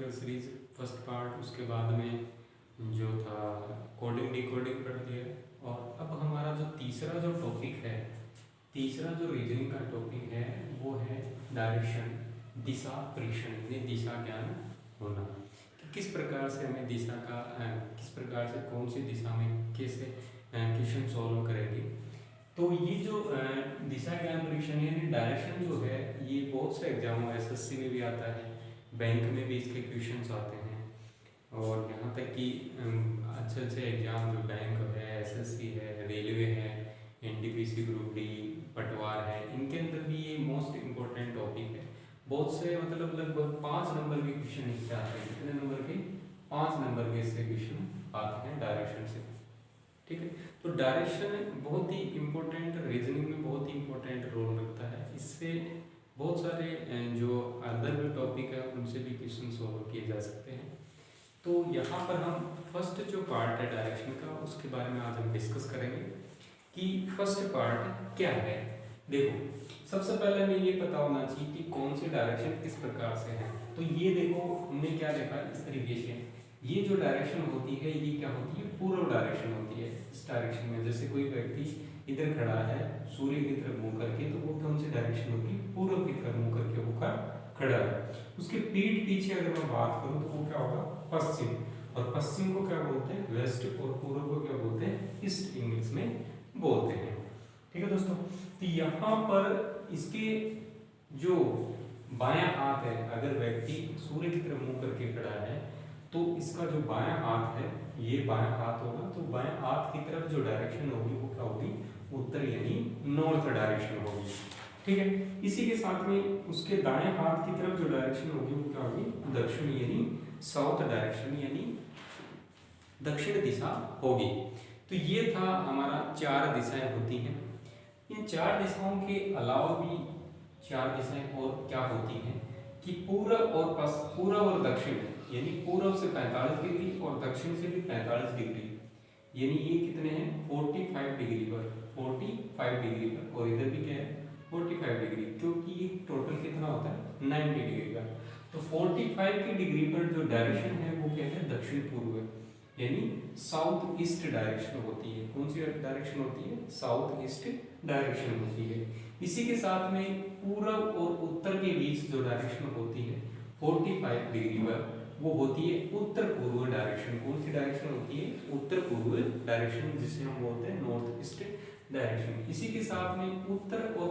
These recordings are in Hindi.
न्यूमेरिकल सीरीज फर्स्ट पार्ट, उसके बाद में जो था कोडिंग डिकोडिंग कर दिया। और अब हमारा जो तीसरा जो टॉपिक है, तीसरा जो रीजनिंग का टॉपिक है वो है डायरेक्शन, दिशा परीक्षण, यानी दिशा ज्ञान होना कि किस प्रकार से हमें दिशा का किस प्रकार से कौन सी दिशा में कैसे क्वेश्चन सॉल्व करेंगे। तो ये जो दिशा ज्ञान परीक्षण यानी डायरेक्शन जो है, ये बहुत से एग्जामों एसएससी में भी आता है, बैंक में भी इसके क्वेश्चंस आते हैं, और यहाँ तक कि अच्छे अच्छे एग्जाम जो बैंक है, एसएससी है, रेलवे है, एनटीपीसी ग्रुप डी, पटवार है, इनके अंदर भी ये मोस्ट इम्पोर्टेंट टॉपिक है। बहुत से मतलब लगभग 5 नंबर के क्वेश्चन इससे आते हैं। कितने नंबर के? 5 नंबर के इससे क्वेश्चन आते हैं डायरेक्शन से। ठीक है, तो डायरेक्शन बहुत ही इम्पोर्टेंट, रीजनिंग में बहुत ही इम्पोर्टेंट रोल रखता है। इससे बहुत सारे जो अदर टॉपिक है उनसे भी क्वेश्चन सॉल्व किए जा सकते हैं। तो यहाँ पर हम फर्स्ट जो पार्ट है डायरेक्शन का, उसके बारे में आज हम डिस्कस करेंगे कि फर्स्ट पार्ट क्या है। देखो, सबसे पहले हमें ये पता होना चाहिए कि कौन सी डायरेक्शन किस प्रकार से है। तो ये देखो, हमने क्या देखा इस तरीके से, ये जो डायरेक्शन होती है ये क्या होती है? पूर्व डायरेक्शन होती है। इस डायरेक्शन में जैसे कोई व्यक्ति इधर खड़ा है सूर्य की तरफ मुंह करके, तो वो कौन सी डायरेक्शन होगी? पूर्व की तरफ मुंह करके वो खड़ा है। उसके पीठ पीछे अगर मैं बात करूं तो वो क्या होगा? पश्चिम। और पश्चिम को क्या बोलते हैं? वेस्ट। और पूर्व को क्या बोलते हैं? ईस्ट इंग्लिश में बोलते हैं। ठीक है दोस्तों, तो यहाँ पर इसके जो बायां हाथ है, अगर व्यक्ति सूर्य की तरफ मुंह करके खड़ा है तो इसका जो बायां हाथ है ये बायां हाथ होगा। तो बायां हाथ की तरफ जो डायरेक्शन होगी वो क्या होगी? उत्तर यानी नॉर्थ डायरेक्शन होगी। ठीक है, इसी के साथ में उसके दाएं हाथ की तरफ जो डायरेक्शन होगी वो क्या होगी? दक्षिण यानी साउथ डायरेक्शन, यानी दक्षिण दिशा होगी। तो ये था हमारा 4 दिशाएं होती हैं। इन 4 दिशाओं के अलावा भी 4 दिशाएं और क्या होती हैं कि पूर्व और दक्षिण, यानी पूर्व से 45 डिग्री और दक्षिण से भी 45 डिग्री, यानी ये कितने हैं? 45 डिग्री पर, 45 डिग्री पर, और इधर भी क्या है? 45 डिग्री, क्योंकि ये टोटल कितना होता है? 90 डिग्री का। तो 45 की डिग्री पर जो डायरेक्शन है वो क्या है? दक्षिण पूर्व है, यानी साउथ ईस्ट डायरेक्शन होती है। कौन सी डायरेक्शन होती है? साउथ ईस्ट डायरेक्शन होती है। इसी के साथ में पूर्व और उत्तर के बीच जो डायरेक्शन होती है 45 डिग्री पर, वो होती है उत्तर पूर्व डायरेक्शन। कौन सी डायरेक्शन होती है? उत्तर पूर्व डायरेक्शन, जिसे हम बोलते हैं नॉर्थ ईस्ट डायरेक्शन। इसी के साथ में उत्तर और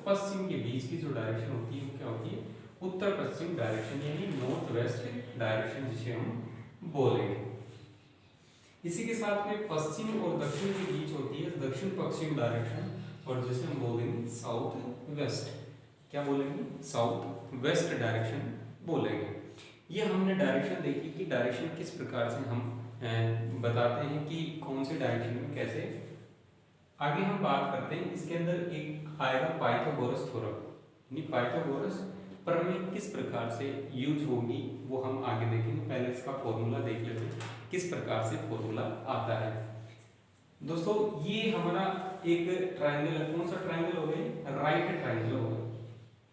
पश्चिम के बीच की जो डायरेक्शन होती है वो क्या होती है? उत्तर पश्चिम डायरेक्शन, यानी नॉर्थ वेस्ट डायरेक्शन, जिसे हम बोलेंगे। इसी के साथ में पश्चिम और दक्षिण के बीच होती है दक्षिण पश्चिम डायरेक्शन, और जिसे हम बोलेंगे साउथ वेस्ट। क्या बोलेंगे? साउथ वेस्ट डायरेक्शन बोलेंगे। ये हमने डायरेक्शन देखी कि डायरेक्शन किस प्रकार से हम बताते हैं कि कौन से डायरेक्शन में कैसे। आगे हम बात करते हैं, इसके अंदर एक आएगा पाइथागोरस थ्योरम, यानी पाइथागोरस प्रमेय किस प्रकार से यूज होगी वो हम आगे देखेंगे। पहले इसका फॉर्मूला देख लेते हैं, किस प्रकार से फॉर्मूला आता है। दोस्तों, ये हमारा एक ट्रायंगल है। कौन सा ट्रायंगल हो गया? राइट ट्रायंगल हो गया,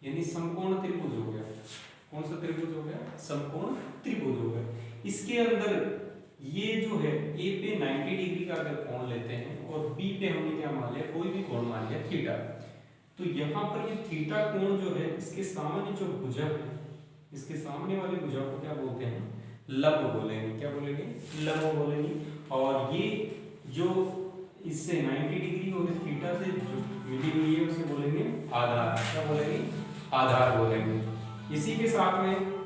यानी समकोण त्रिभुज हो गया। कौन सा त्रिभुज हो गया? समकोण त्रिभुज हो गया। इसके अंदर ये जो है ए पे 90 डिग्री का अगर कोण लेते हैं और बी पे हमने क्या मान लिया? कोई भी कोण मान लिया थीटा। तो यहाँ पर ये थीटा कोण जो है, इसके सामने जो भुजा है, इसके सामने वाली भुजा को क्या बोलते हैं? लंब बोलेंगे। क्या बोलेंगे? लंब बोलेंगे। और ये जो इससे 90 डिग्री और इस थीटा से जो मिली हुई है उसे बोलेंगे आधार। क्या बोलेंगे? आधार बोलेंगे। इसी के साथ में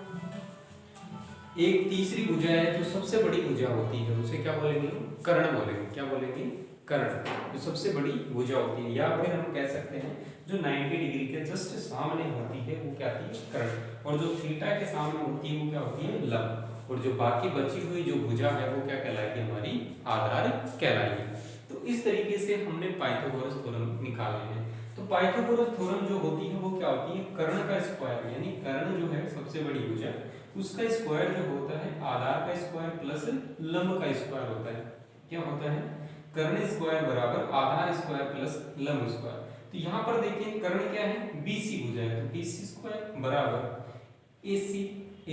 एक तीसरी भुजा है जो सबसे बड़ी भुजा होती है, उसे क्या बोलेंगे? कर्ण बोलेंगे। क्या बोलेंगे? कर्ण, जो सबसे बड़ी भुजा होती है। या फिर हम कह सकते हैं जो 90 डिग्री के जस्ट सामने होती है वो क्या होती है? कर्ण। और जो थीटा के सामने होती है वो क्या होती है? लंब। और जो बाकी बची हुई जो भुजा है वो क्या कहलाएगी? हमारी आधार कहलाएगी। तो इस तरीके से हमने पाइथागोरस थ्योरम निकाले हैं। तो पाइथागोरस थ्योरम जो होती है वो क्या होती है? कर्ण का स्क्वायर, यानी कर्ण जो है सबसे बड़ी भुजा, उसका स्क्वायर जो होता है आधार का स्क्वायर प्लस लंब का स्क्वायर होता है। क्या होता है? कर्ण स्क्वायर बराबर आधार स्क्वायर प्लस लंब स्क्वायर। तो यहाँ पर देखिए कर्ण क्या है? BC भुजा है, तो BC स्क्वायर बराबर AP²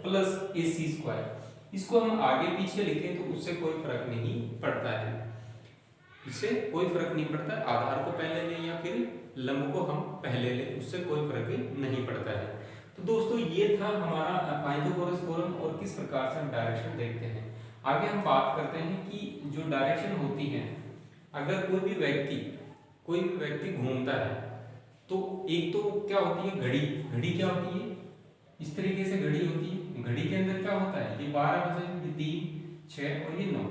प्लस AC²। इसको हम आगे पीछे लिखें तो उससे कोई फर्क नहीं पड़ता है, इससे कोई फर्क नहीं पड़ता है। आधार को पहले लें या फिर लंब को हम पहले लें, उससे कोई फर्क नहीं पड़ता है। तो दोस्तों ये था हमारा पाइथागोरस थ्योरम और किस प्रकार से हम डायरेक्शन देखते हैं। आगे हम बात करते हैं कि जो डायरेक्शन होती है, अगर कोई भी व्यक्ति घूमता है तो एक तो क्या होती है घड़ी क्या होती है, इस तरीके से घड़ी होती है। घड़ी के अंदर क्या होता है, ये 12 बजे, ये 3, 6 और ये 9।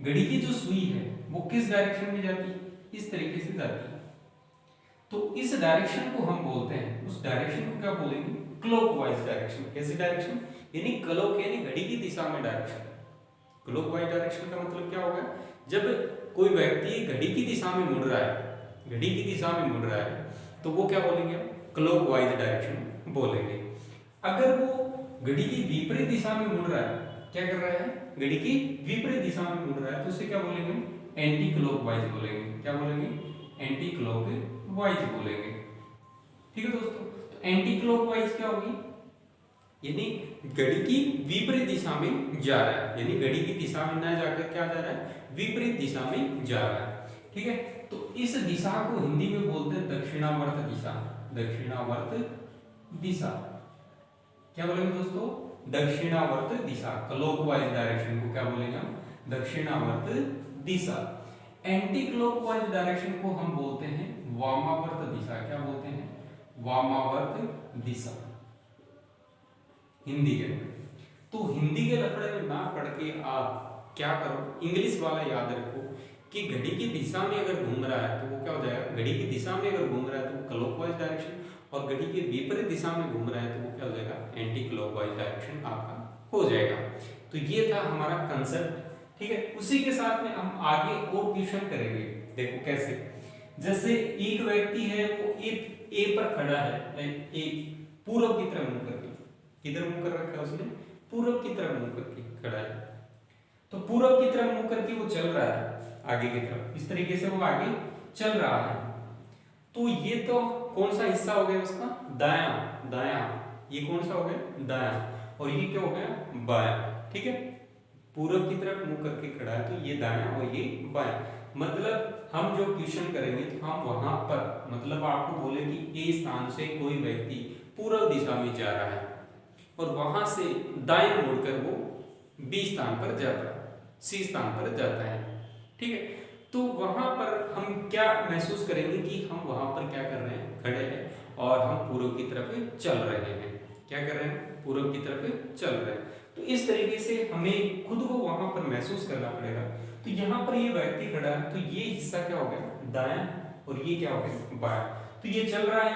घड़ी की जो सुई है वो किस डायरेक्शन में जाती है, इस तरीके से जाती है। तो इस डायरेक्शन को हम बोलते हैं, उस डायरेक्शन को क्या बोलेंगे, क्लॉकवाइज डायरेक्शन। कैसी डायरेक्शन, यानी क्लॉक यानी घड़ी की दिशा में डायरेक्शन। क्लॉकवाइज डायरेक्शन का मतलब क्या होगा, जब कोई व्यक्ति घड़ी की दिशा में मुड़ रहा है, तो वो क्या बोलेंगे, क्लॉकवाइज डायरेक्शन बोलेंगे। अगर वो घड़ी की विपरीत दिशा में मुड़ रहा है, क्या कर रहा है, घड़ी की विपरीत दिशा में मुड़ रहा है, तो उसे क्या बोलेंगे, एंटी क्लॉकवाइज बोलेंगे। क्या बोलेंगे, एंटी क्लॉकवाइज बोलेंगे। ठीक है दोस्तों, तो एंटी क्लॉकवाइज क्या होगी, यानी घड़ी की विपरीत दिशा में जा रहा है, यानी घड़ी की दिशा में ना जाकर क्या जा रहा है, विपरीत दिशा में जा रहा है। ठीक है, तो इस दिशा को हिंदी में बोलते हैं दक्षिणावर्त दिशा। दक्षिणावर्त दिशा क्या बोलेंगे दोस्तों, दक्षिणावर्त दिशा। क्लॉकवाइज डायरेक्शन को क्या बोलेंगे हम, दक्षिणावर्त दिशा। एंटी क्लॉकवाइज डायरेक्शन को हम बोलते हैं वामावर्त दिशा। क्या बोलते हैं, वामावर्त दिशा हिंदी के अंदर। तो हिंदी के लफड़े में ना पढ़ के आप क्या करो, इंग्लिश वाला याद रखो कि घड़ी की दिशा में अगर घूम रहा है तो वो क्या हो जाएगा, घड़ी की दिशा में अगर घूम रहा है तो वो क्लॉकवाइज डायरेक्शन, और घड़ी के विपरीत दिशा में घूम रहा है तो वो क्या हो जाएगा, एंटी क्लॉकवाइज डायरेक्शन आपका हो जाएगा। तो ये था हमारा कंसेप्ट। ठीक है, उसी के साथ में हम आगे और क्वेश्चन करेंगे। देखो कैसे, जैसे एक व्यक्ति है वो ए पर खड़ा है, एक पूर्व की तरफ मुंह करके, किधर मुंह कर रखा है उसने, पूर्व की तरफ मुंह करके खड़ा है। तो पूर्व की तरफ मुंह करके वो चल रहा है आगे की तरफ, इस तरीके से वो आगे चल रहा है। तो ये तो कौन सा हिस्सा हो गया उसका, दायां। ये कौन सा हो गया, दायां, और ये क्या हो गया, बायां। ठीक है, पूर्व की तरफ मुंह करके खड़ा है तो ये दायां और ये बायां। मतलब हम जो क्वेश्चन करेंगे तो हम वहां पर, मतलब आपको बोले कि ए स्थान से कोई व्यक्ति पूर्व दिशा में जा रहा है और वहां से दाएं मुड़कर वो बी स्थान पर जाता है, सी स्थान पर जाता है। ठीक है, तो वहां पर हम क्या महसूस करेंगे कि हम वहां पर क्या कर रहे हैं, खड़े हैं और हम पूर्व की तरफ चल रहे हैं। क्या कर रहे हैं, पूर्व की तरफ चल रहे हैं। तो इस तरीके से हमें खुद को वहां पर महसूस करना पड़ेगा। तो यहाँ पर ये व्यक्ति खड़ा है तो ये हिस्सा क्या हो गया, दायां, और ये क्या हो गया, बायां। तो ये चल रहा है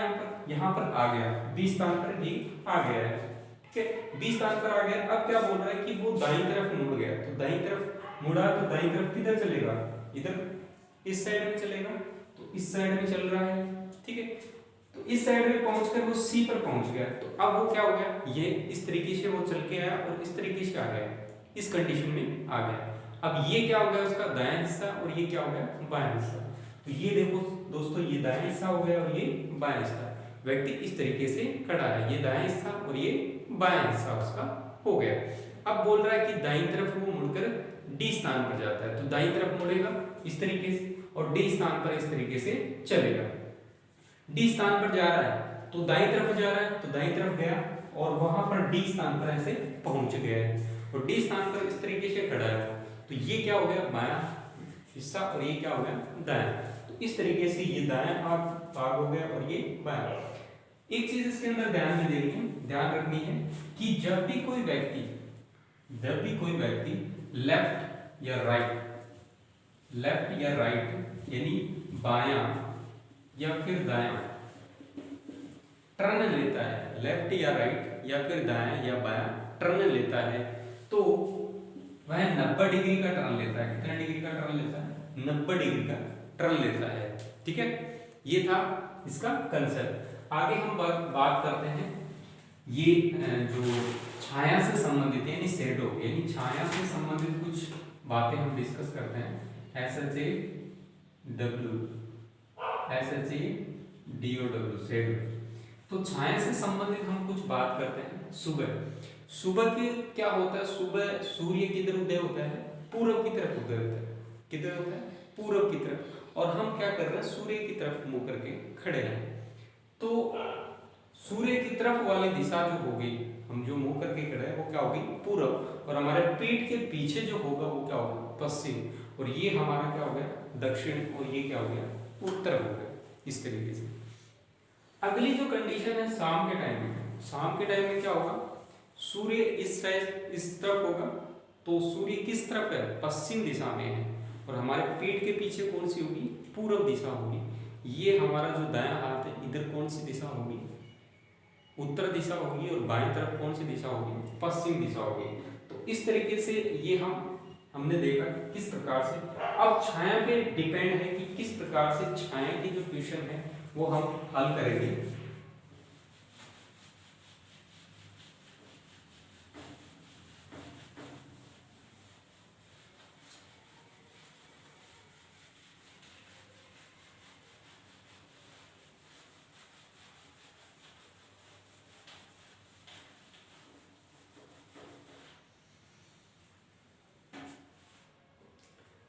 यहाँ पर आ गया, बी स्थान पर ये आ गया है। ठीक है, बी स्थान पर आ गया। अब क्या बोल रहा है कि वो दाईं तरफ मुड़ गया, तो दाईं तरफ मुड़ा तो दाईं तरफ किधर चलेगा, इधर इस साइड में चलेगा, तो इस साइड में चल रहा है। ठीक है, तो इस साइड में पहुंचकर वो सी पर पहुंच गया। तो अब वो क्या हो गया, ये इस तरीके से वो चल के आया और इस तरीके से आ गया, इस कंडीशन में आ गया। अब ये क्या हो गया, उसका दायां हिस्सा, और ये क्या हो गया, बायां हिस्सा। तो ये देखो दोस्तों, ये दायां हिस्सा हो गया और ये बायां हिस्सा। व्यक्ति इस तरीके से खड़ा है, ये दायां हिस्सा और ये बायां हिस्सा उसका हो गया। अब बोल रहा है कि दाईं तरफ वो मुड़कर डी स्थान पर जाता है, तो दाईं तरफ मुड़ेगा इस तरीके से और डी स्थान पर इस तरीके से चलेगा। डी स्थान पर जा रहा है तो दाईं तरफ जा रहा है, तो दाईं तरफ गया और वहां पर डी स्थान पर ऐसे पहुंच गया है, और डी स्थान पर इस तरीके से खड़ा है। तो ये क्या हो गया, बायां हिस्सा, और ये क्या हो गया, दायां। तो इस तरीके से ये दायां भाग हो गया और ये बायां। एक चीज इसके अंदर ध्यान में देनी है, ध्यान रखनी है कि जब भी कोई व्यक्ति लेफ्ट या राइट यानी बायां या फिर दायां टर्न लेता है, लेफ्ट या राइट या फिर दायां या बायां टर्न लेता है, तो वह 90 डिग्री का टर्न लेता है। कितने डिग्री का टर्न लेता है, 90 डिग्री का टर्न लेता है। ठीक है, ये था इसका कंसेप्ट। आगे हम बात करते हैं ये जो छाया से संबंधित है, यानी शैडो, यानी छाया से संबंधित कुछ बातें हम डिस्कस करते हैं। SHAW, SHADOW, shadow. तो छाया से संबंधित हम कुछ बात करते हैं। सुबह, सुबह के क्या होता है, सुबह सूर्य किधर उदय होता है, पूरब की तरफ उदय होता है। किधर होता है, पूरब की तरफ। और हम क्या कर रहे हैं, सूर्य की तरफ मुंह करके खड़े हैं। तो सूर्य की तरफ वाली दिशा जो होगी, हम जो मुंह करके खड़े हैं वो क्या होगी, पूरब। और हमारे पीठ के पीछे जो होगा वो क्या होगा, पश्चिम। और ये हमारा क्या हो गया, दक्षिण। और ये क्या हो गया, उत्तर हो गया। इस तरीके से अगली जो कंडीशन है शाम के टाइम में, शाम के टाइम में क्या होगा, सूर्य इस साइड इस तरफ होगा। तो सूर्य किस तरफ है, पश्चिम दिशा में है। और हमारे पीठ के पीछे कौन सी होगी, पूरब दिशा होगी। ये हमारा जो दायां हाथ है, इधर कौन सी दिशा होगी, उत्तर दिशा होगी। और बाएं तरफ कौन सी दिशा होगी, पश्चिम दिशा होगी। तो इस तरीके से ये हमने देखा किस प्रकार से। अब छाया पे डिपेंड है कि किस प्रकार से छाया की जो क्वेश्चन है वो हम हल करेंगे।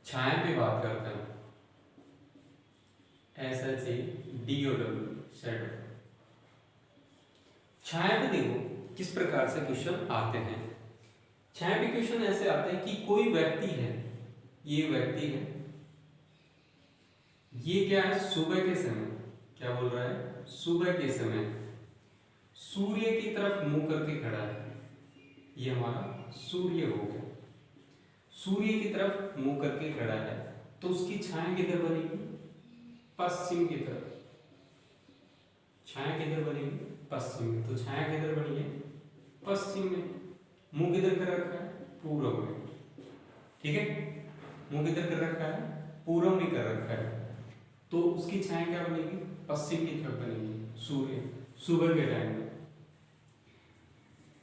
छाया पे बात करते हैं, SHADOW, शैडो। छाया पे देखो किस प्रकार से क्वेश्चन आते हैं। छाया पे क्वेश्चन ऐसे आते हैं कि कोई व्यक्ति है, ये व्यक्ति है, ये क्या है, सुबह के समय, क्या बोल रहा है, सुबह के समय सूर्य की तरफ मुंह करके खड़ा है। ये हमारा सूर्य हो गया, सूर्य की तरफ मुंह करके खड़ा है। तो उसकी छाया किधर बनेगी, पश्चिम की तरफ। छाया किधर बनेगी, पश्चिम में। तो छाया किधर बनी है, पश्चिम में। मुंह किधर कर रखा है, पूरब में। ठीक है, मुंह किधर कर रखा है, पूरब में कर रखा है। तो उसकी छाया क्या बनेगी, पश्चिम की तरफ बनेगी, सूर्य सुबह के टाइम में।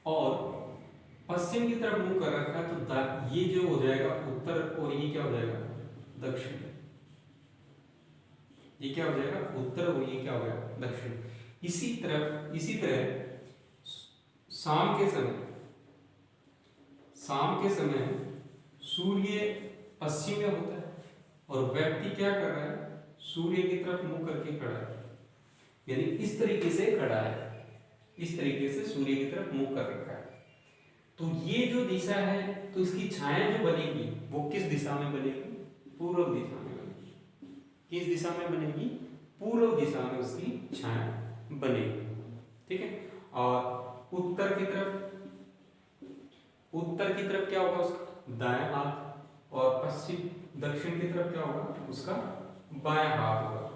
और पश्चिम की तरफ मुंह कर रखा है, तो ये जो हो जाएगा उत्तर, और ये क्या हो जाएगा, दक्षिण। ये क्या हो जाएगा, उत्तर, और ये क्या हो गया, दक्षिण। इसी तरह शाम के समय सूर्य पश्चिम में होता है। और व्यक्ति क्या कर रहा है, सूर्य की तरफ मुंह करके खड़ा है, यानी इस तरीके से खड़ा है, इस तरीके से सूर्य की तरफ मुंह कर रखा है। तो ये जो दिशा है, तो इसकी छाया जो बनेगी वो किस दिशा में बनेगी, पूर्व दिशा में बनेगी। किस दिशा में बनेगी, पूर्व दिशा में उसकी छाया बनेगी। ठीक है। और उत्तर की तरफ क्या होगा, उसका दायां हाथ। और दक्षिण की तरफ क्या होगा, उसका बायां हाथ होगा।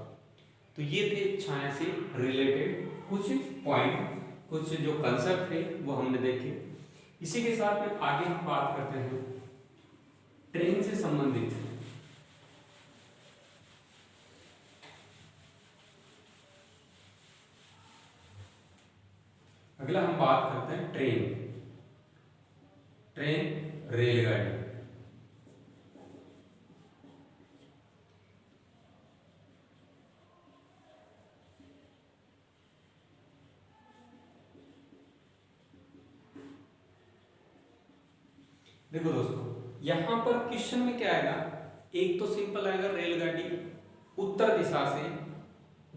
तो ये थे छाया से रिलेटेड कुछ पॉइंट, कुछ जो कंसेप्ट थे वो हमने देखे। इसी के साथ में आगे हम बात करते हैं ट्रेन से संबंधित। अगला हम बात करते हैं ट्रेन रेलगाड़ी। देखो दोस्तों, यहां पर क्वेश्चन में क्या आएगा, एक तो सिंपल आएगा, रेलगाड़ी उत्तर दिशा से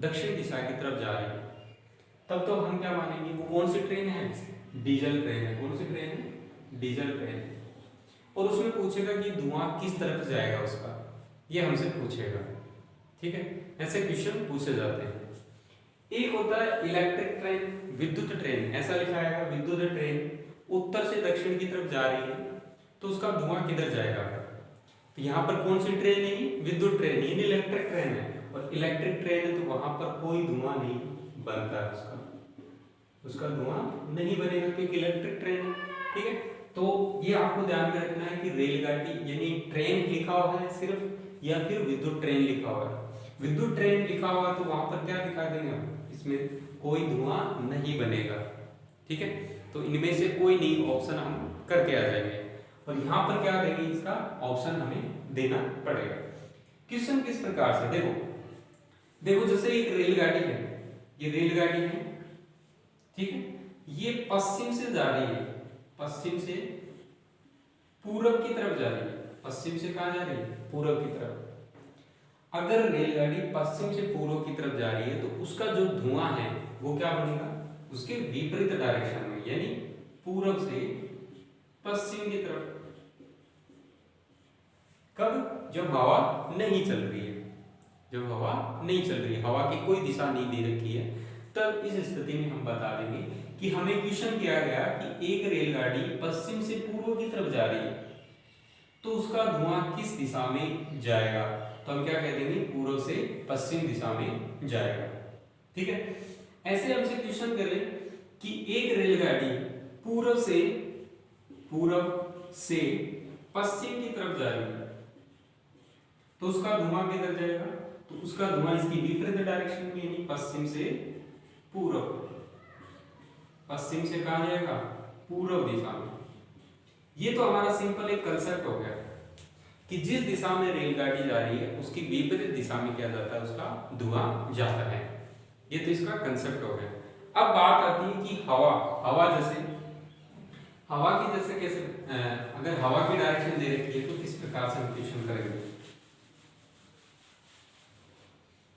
दक्षिण दिशा की तरफ जा रही है। तब तो हम क्या मानेंगे, वो कौन सी ट्रेन है, डीजल ट्रेन है। कौन सी ट्रेन है, डीजल ट्रेन है। और उसमें पूछेगा कि धुआं किस तरफ जाएगा उसका, ये हमसे पूछेगा। ठीक है, ऐसे क्वेश्चन पूछे जाते हैं। एक होता है इलेक्ट्रिक ट्रेन, विद्युत ट्रेन। ऐसा लिखा आएगा, विद्युत ट्रेन उत्तर से दक्षिण की तरफ जा रही है, तो उसका धुआं किधर जाएगा। तो यहाँ पर कौन सी ट्रेन है, विद्युत ट्रेन, यानी इलेक्ट्रिक ट्रेन है। और इलेक्ट्रिक ट्रेन है तो वहां पर कोई धुआं नहीं बनता है, उसका धुआं नहीं बनेगा, क्योंकि इलेक्ट्रिक ट्रेन है। ठीक है, तो ये आपको ध्यान में रखना है कि रेलगाड़ी यानी ट्रेन लिखा हुआ है सिर्फ, या फिर विद्युत ट्रेन लिखा हुआ है। विद्युत ट्रेन लिखा हुआ है तो वहां पर क्या दिखा देंगे हम, इसमें कोई धुआं नहीं बनेगा। ठीक है, तो इनमें से कोई नहीं ऑप्शन हम करके आ जाएंगे। और यहाँ पर क्या देंगे, इसका ऑप्शन हमें देना पड़ेगा। क्वेश्चन किस प्रकार से, देखो जैसे एक रेलगाड़ी है, ये रेलगाड़ी है, ठीक है, ये पश्चिम से जा रही है, पश्चिम से पूरब की तरफ जा रही है। पश्चिम से कहाँ जा रही है? पूरब की तरफ। अगर रेलगाड़ी पश्चिम से पूर्व की तरफ जा रही है तो उसका जो धुआं है वो क्या बनेगा? उसके विपरीत डायरेक्शन में, यानी पूरब से पश्चिम की तरफ। कब? जब हवा नहीं चल रही है, जब हवा नहीं चल रही है, हवा की कोई दिशा नहीं दे रखी है, तब इस स्थिति में हम बता देंगे कि हमें क्वेश्चन किया गया कि एक रेलगाड़ी पश्चिम से पूर्व की तरफ जा रही है तो उसका धुआं किस दिशा में जाएगा? तो हम क्या कह देंगे? पूर्व से पश्चिम दिशा में जाएगा। ठीक है, ऐसे हमसे क्वेश्चन करें कि एक रेलगाड़ी पूर्व से पश्चिम की तरफ जा रही है तो उसका धुआं किधर जाएगा? तो उसका धुआं इसकी विपरीत डायरेक्शन में, यानी पश्चिम से पूर्व। पश्चिम से कहां जाएगा? पूर्व दिशा में। ये तो हमारा सिंपल एक कंसेप्ट हो गया कि जिस दिशा में रेलगाड़ी जा रही है उसकी विपरीत दिशा में क्या जाता है? उसका धुआं जाता है। ये तो इसका कंसेप्ट हो गया। अब बात आती है कि हवा की जैसे कैसे, अगर हवा की डायरेक्शन दे रखी है तो किस प्रकार से हम क्वेश्चन करेंगे?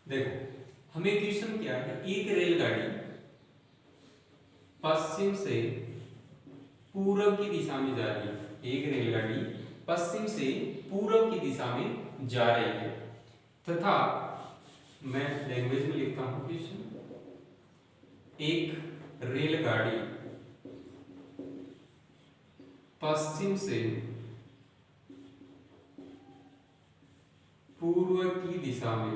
देखो, हमें क्वेश्चन क्या है? एक रेलगाड़ी पश्चिम से पूर्व की दिशा में जा रही है, एक रेलगाड़ी पश्चिम से पूर्व की दिशा में जा रही है तथा मैं लैंग्वेज में लिखता हूं क्वेश्चन, एक रेलगाड़ी पश्चिम से पूर्व की दिशा में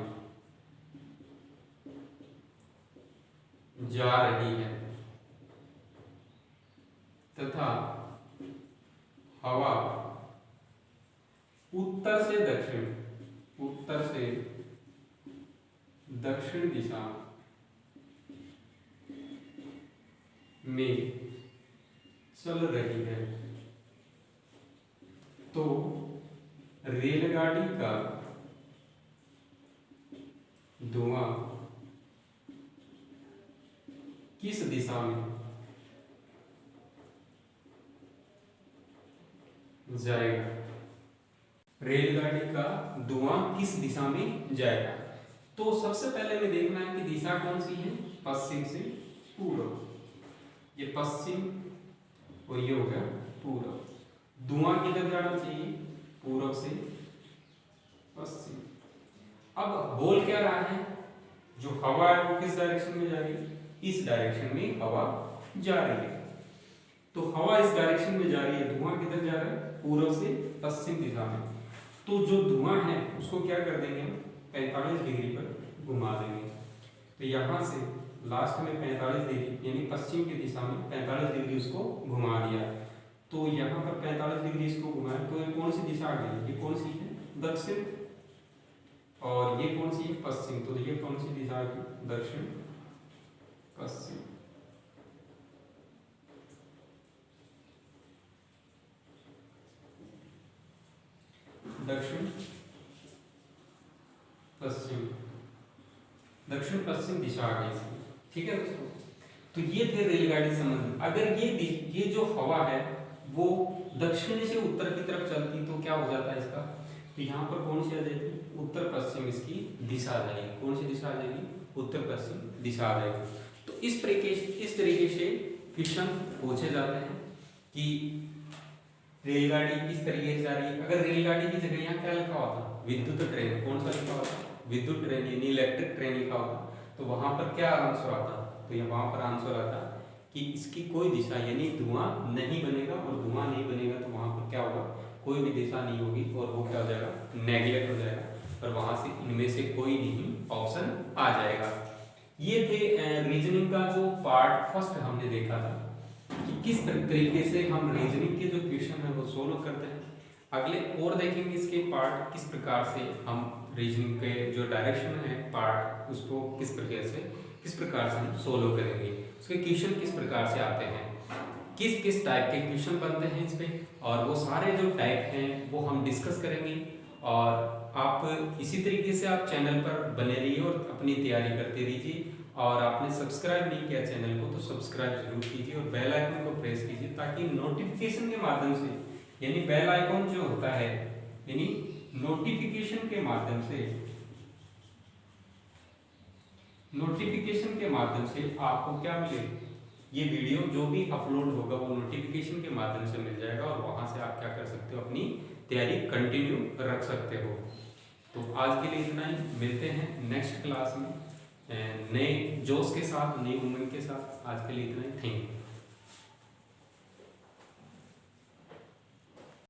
जा रही है तथा हवा उत्तर से दक्षिण दिशा में चल रही है तो रेलगाड़ी का धुआं किस दिशा में जाएगा? रेलगाड़ी का धुआं किस दिशा में जाएगा? तो सबसे पहले हमें देखना है कि दिशा कौन सी है? पश्चिम से पूर्व। ये पश्चिम और ये हो गया पूर्व। धुआं किधर जाना चाहिए? पूर्व से पश्चिम। अब बोल क्या रहा है? जो हवा है वो किस डायरेक्शन में जा रही है? इस डायरेक्शन में हवा जा रही है। तो हवा इस डायरेक्शन में जा रही है, धुआं किधर जा रहा है? पूर्व से पश्चिम दिशा में। तो जो धुआं है उसको क्या कर देंगे? 45 डिग्री पर घुमा देंगे। तो यहाँ से लास्ट में 45 डिग्री यानी पश्चिम की दिशा में 45 डिग्री उसको घुमा दिया। तो यहाँ पर 45 डिग्री इसको घुमाया तो ये कौन सी दिशा आ गई? ये कौन सी है? दक्षिण। और ये कौन सी है? पश्चिम। तो ये कौन सी दिशा आ गई? दक्षिण पश्चिम। दक्षिण पश्चिम दिशा आ गई इसकी। ठीक है दोस्तों, तो ये थे रेलगाड़ी संबंध। अगर ये जो हवा है वो दक्षिण से उत्तर की तरफ चलती तो क्या हो जाता है इसका? तो यहाँ पर कौन सी आ जाएगी? उत्तर पश्चिम इसकी दिशा आ जाएगी। कौन सी दिशा आ जाएगी? उत्तर पश्चिम दिशा आ जाएगी। तो इस तरीके से क्वेश्चन पूछे जाते हैं कि रेलगाड़ी किस तरीके से जा रही है। अगर रेलगाड़ी की जगह यहाँ क्या लिखा हुआ था? विद्युत ट्रेन। कौन सा लिखा हुआ था? विद्युत ट्रेन यानी इलेक्ट्रिक ट्रेन लिखा हुआ था। तो वहां पर क्या आंसर आता? तो ये वहां पर आंसर आता कि इसकी कोई दिशा यानी धुआं नहीं बनेगा, और धुआं नहीं बनेगा तो वहां पर क्या होगा? कोई भी दिशा नहीं होगी और वो क्या हो जाएगा? नेगलेक्ट हो जाएगा, और वहां से इनमें से कोई नहीं ऑप्शन आ जाएगा। ये थे रीजनिंग का जो पार्ट फर्स्ट हमने देखा था कि किस तरीके से हम रीजनिंग के जो क्वेश्चन है वो सोल्व करते हैं। अगले और देखेंगे इसके पार्ट किस प्रकार से हम रीजनिंग के जो डायरेक्शन है पार्ट उसको किस प्रकार से हम सोल्व करेंगे, उसके क्वेश्चन किस प्रकार से आते हैं, किस किस टाइप के क्वेश्चन बनते हैं इस पे, और वो सारे जो टाइप हैं वो हम डिस्कस करेंगे। और आप इसी तरीके से आप चैनल पर बने रहिए और अपनी तैयारी करते रहिए। और आपने सब्सक्राइब नहीं किया चैनल को तो सब्सक्राइब जरूर कीजिए और बेल आइकन को प्रेस कीजिए, ताकि नोटिफिकेशन के माध्यम से, यानी बेल आइकन जो होता है यानी नोटिफिकेशन के माध्यम से, आपको क्या मिले, ये वीडियो जो भी अपलोड होगा वो नोटिफिकेशन के माध्यम से मिल जाएगा और वहां से आप क्या कर सकते हो, अपनी तैयारी कंटिन्यू रख सकते हो। तो आज के लिए इतना ही, मिलते हैं नेक्स्ट क्लास में नए जोश के साथ, नई उम्मीद के साथ। आज के लिए इतना ही, थैंक यू।